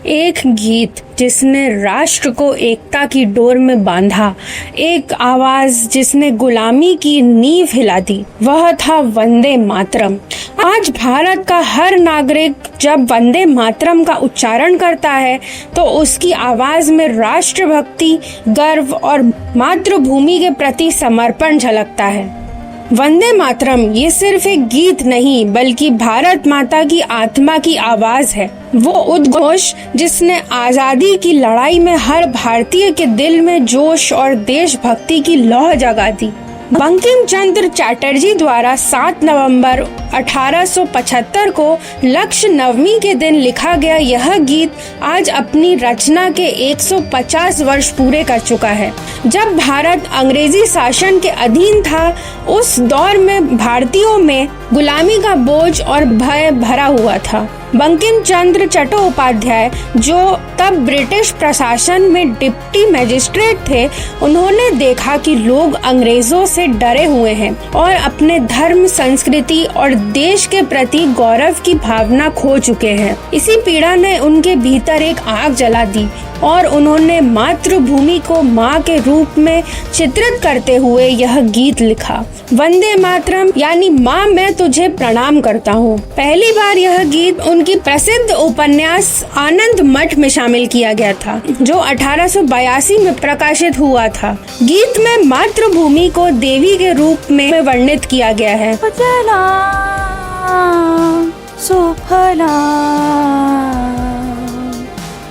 एक गीत जिसने राष्ट्र को एकता की डोर में बांधा, एक आवाज जिसने गुलामी की नींव हिला दी, वह था वंदे मातरम। आज भारत का हर नागरिक जब वंदे मातरम का उच्चारण करता है तो उसकी आवाज में राष्ट्रभक्ति, गर्व और मातृभूमि के प्रति समर्पण झलकता है। वंदे मातरम ये सिर्फ एक गीत नहीं बल्कि भारत माता की आत्मा की आवाज है। वो उद्घोष जिसने आजादी की लड़ाई में हर भारतीय के दिल में जोश और देशभक्ति की लौ जगा दी। बंकिम चंद्र चटर्जी द्वारा 7 नवंबर 1875 को लक्ष्य नवमी के दिन लिखा गया यह गीत आज अपनी रचना के 150 वर्ष पूरे कर चुका है। जब भारत अंग्रेजी शासन के अधीन था, उस दौर में भारतीयों में गुलामी का बोझ और भय भरा हुआ था। बंकिम चंद्र चट्टोपाध्याय, जो तब ब्रिटिश प्रशासन में डिप्टी मजिस्ट्रेट थे, उन्होंने देखा कि लोग अंग्रेजों से डरे हुए हैं और अपने धर्म, संस्कृति और देश के प्रति गौरव की भावना खो चुके हैं। इसी पीड़ा ने उनके भीतर एक आग जला दी और उन्होंने मातृभूमि को माँ के रूप में चित्रित करते हुए यह गीत लिखा। वंदे मातरम यानी माँ मैं तुझे प्रणाम करता हूँ। पहली बार यह गीत उनकी प्रसिद्ध उपन्यास आनंद मठ में शामिल किया गया था, जो 1882 में प्रकाशित हुआ था। गीत में मातृभूमि को देवी के रूप में वर्णित किया गया है।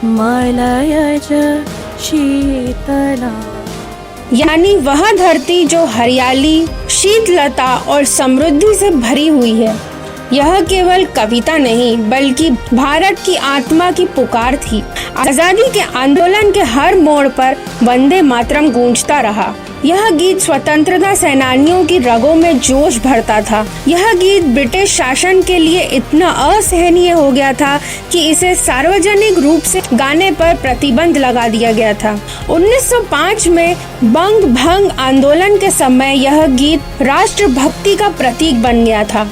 मलयज शीतला, यानी वह धरती जो हरियाली, शीतलता और समृद्धि से भरी हुई है। यह केवल कविता नहीं बल्कि भारत की आत्मा की पुकार थी। आजादी के आंदोलन के हर मोड़ पर वंदे मातरम गूंजता रहा। यह गीत स्वतंत्रता सेनानियों की रगों में जोश भरता था। यह गीत ब्रिटिश शासन के लिए इतना असहनीय हो गया था कि इसे सार्वजनिक रूप से गाने पर प्रतिबंध लगा दिया गया था। 1905 में बंग भंग आंदोलन के समय यह गीत राष्ट्रभक्ति का प्रतीक बन गया था।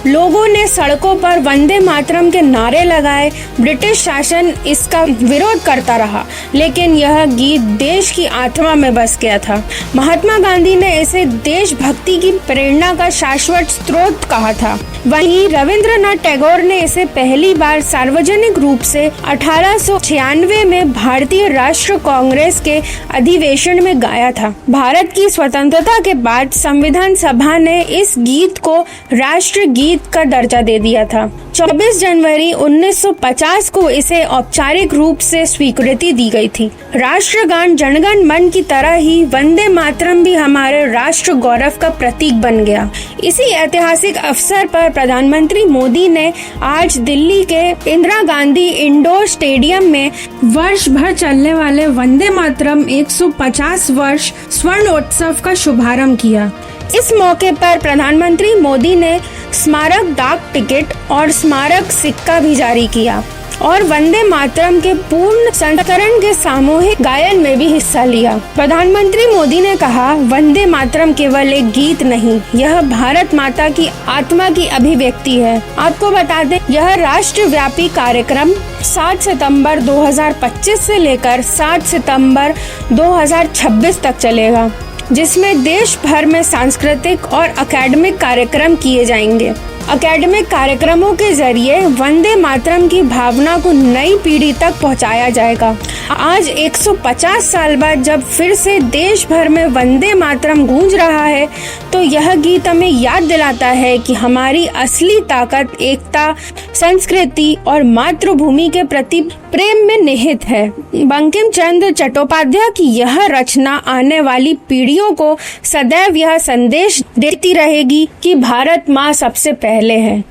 लोगों ने सड़कों पर वंदे मातरम के नारे लगाए। ब्रिटिश शासन इसका विरोध करता रहा, लेकिन यह गीत देश की आत्मा में बस गया था। महात्मा गांधी ने इसे देशभक्ति की प्रेरणा का शाश्वत स्रोत कहा था। वहीं रविंद्रनाथ टैगोर ने इसे पहली बार सार्वजनिक रूप से 1896 में भारतीय राष्ट्र कांग्रेस के अधिवेशन में गाया था। भारत की स्वतंत्रता के बाद संविधान सभा ने इस गीत को राष्ट्र गीत का दर्जा दे दिया था। 24 जनवरी 1950 को इसे औपचारिक रूप से स्वीकृति दी गई थी। राष्ट्रगान जनगण मन की तरह ही वंदे मातरम भी हमारे राष्ट्र गौरव का प्रतीक बन गया। इसी ऐतिहासिक अवसर पर प्रधानमंत्री मोदी ने आज दिल्ली के इंदिरा गांधी इंडोर स्टेडियम में वर्ष भर चलने वाले वंदे मातरम 150 वर्ष स्वर्णोत्सव का शुभारंभ किया। इस मौके पर प्रधानमंत्री मोदी ने स्मारक डाक टिकट और स्मारक सिक्का भी जारी किया और वंदे मातरम के पूर्ण संस्करण के सामूहिक गायन में भी हिस्सा लिया। प्रधानमंत्री मोदी ने कहा, वंदे मातरम केवल एक गीत नहीं, यह भारत माता की आत्मा की अभिव्यक्ति है। आपको बता दें, यह राष्ट्रव्यापी कार्यक्रम 7 सितंबर 2025 से लेकर 7 सितंबर 2026 तक चलेगा, जिसमें देश भर में सांस्कृतिक और एकेडमिक कार्यक्रम किए जाएंगे। एकेडमिक कार्यक्रमों के जरिए वंदे मातरम की भावना को नई पीढ़ी तक पहुंचाया जाएगा। आज 150 साल बाद जब फिर से देश भर में वंदे मातरम गूंज रहा है, तो यह गीत हमें याद दिलाता है कि हमारी असली ताकत एकता, संस्कृति और मातृभूमि के प्रति प्रेम में निहित है। बंकिम चंद्र चट्टोपाध्याय की यह रचना आने वाली पीढ़ियों को सदैव यह संदेश देती रहेगी कि भारत माँ सबसे पहले है।